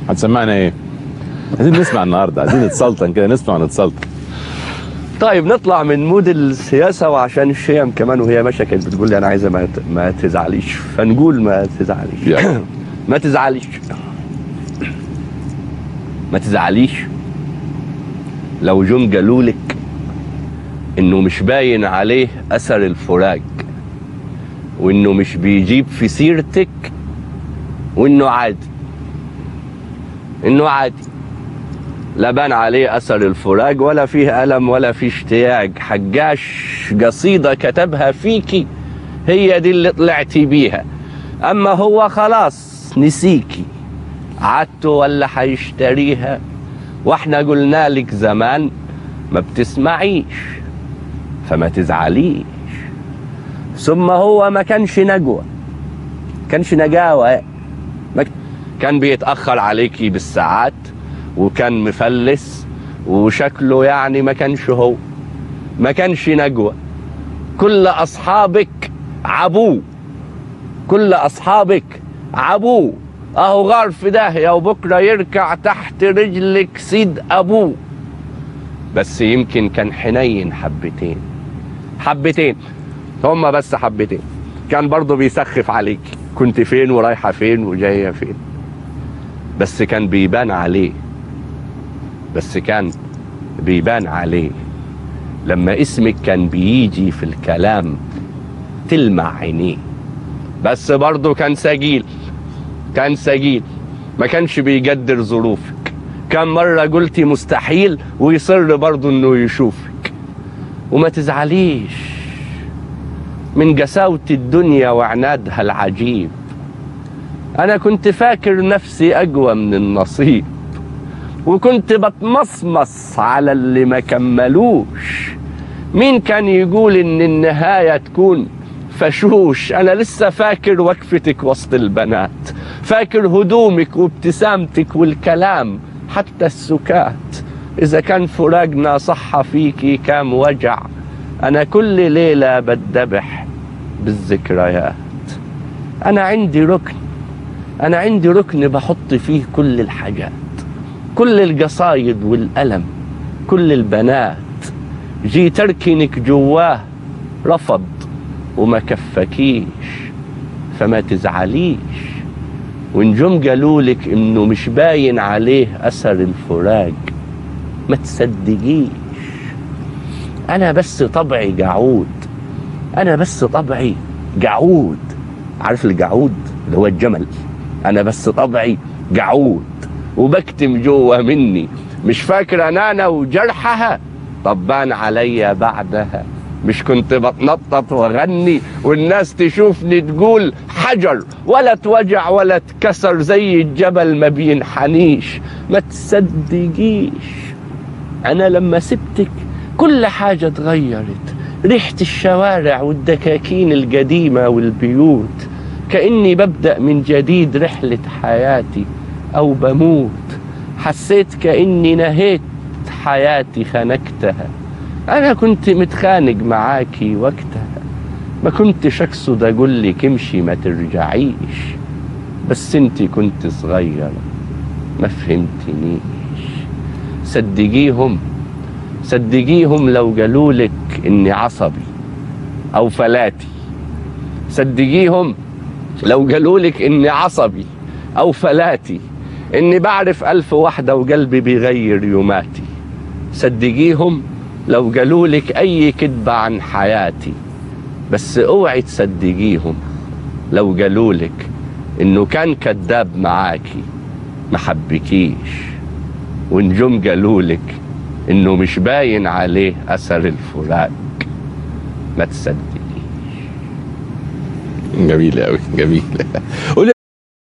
هتسمعنا ايه؟ عايزين نسمع النهارده، عايزين نتسلطن كده، نسمع ونتسلطن. طيب نطلع من مود السياسة وعشان الشيم كمان، وهي ماشية كانت بتقول لي أنا عايزة ما تزعليش، فنقول ما تزعليش. ما تزعليش، ما تزعليش لو جم قالولك إنه مش باين عليه أثر الفراق، وإنه مش بيجيب في سيرتك، وإنه عادي، إنه عادي، لا بان عليه أثر الفراق ولا فيه ألم ولا فيه اشتياق. حجاش قصيدة كتبها فيكي هي دي اللي طلعتي بيها، أما هو خلاص نسيكي، عدته ولا حيشتريها؟ واحنا قلنا لك زمان ما بتسمعيش، فما تزعليش. ثم هو ما كانش نجوى، كانش نجاوة، كان بيتأخر عليكي بالساعات، وكان مفلس، وشكله يعني ما كانش هو، ما كانش نجوى. كل أصحابك عبوه، كل أصحابك عبوه، أهو غار في داهية وبكرة يركع تحت رجلك سيد أبوه. بس يمكن كان حنين حبتين، حبتين هما بس حبتين. كان برضو بيسخف عليك، كنت فين ورايحة فين وجاية فين، بس كان بيبان عليه، بس كان بيبان عليه لما اسمك كان بيجي في الكلام تلمع عينيه. بس برضو كان سجيل، كان سجيل، ما كانش بيقدر ظروفك. كان مرة قلتي مستحيل ويصر برضو انه يشوفك. وما تزعليش من قساوة الدنيا وعنادها العجيب، انا كنت فاكر نفسي اقوى من النصيب، وكنت بتمصمص على اللي ما كملوش. مين كان يقول ان النهاية تكون فشوش؟ انا لسه فاكر وقفتك وسط البنات، فاكر هدومك وابتسامتك والكلام حتى السكات. اذا كان فراقنا صح فيكي كام وجع، انا كل ليلة بتذبح بالذكريات. انا عندي ركن، انا عندي ركن بحط فيه كل الحاجات، كل القصايد والألم، كل البنات. جيت اركنك جواه رفض وما كفكيش، فما تزعليش. ونجم قالولك انه مش باين عليه اثر الفراق، ما تصدقيش. انا بس طبعي قعود، انا بس طبعي قعود. عارف القعود اللي هو الجمل؟ انا بس طبعي قعود، وبكتم جوه مني. مش فاكر انا وجرحها؟ طب بان عليا بعدها. مش كنت بتنطط واغني والناس تشوفني تقول حجر، ولا اتوجع ولا اتكسر زي الجبل ما بينحنيش؟ ما تصدقيش. انا لما سبتك كل حاجة اتغيرت، ريحة الشوارع والدكاكين القديمة والبيوت، كأني ببدأ من جديد رحلة حياتي أو بموت. حسيت كأني نهيت حياتي خنقتها. أنا كنت متخانق معاكي وقتها، ما كنتش أقصد أقول لك امشي ما ترجعيش، بس انتي كنت صغيرة ما فهمتنيش. صدقيهم، صدقيهم لو قالولك إني عصبي أو فلاتي، صدقيهم لو قالولك إني عصبي أو فلاتي، إني بعرف 1000 واحدة وقلبي بيغير يوماتي. صدقيهم لو قالولك أي كذبة عن حياتي، بس اوعي تصدقيهم لو قالولك إنه كان كذاب معاكي ما حبكيش. ونجم قالولك إنه مش باين عليه أثر الفراق، ما تصدقيش. جميلة أوي، جميلة.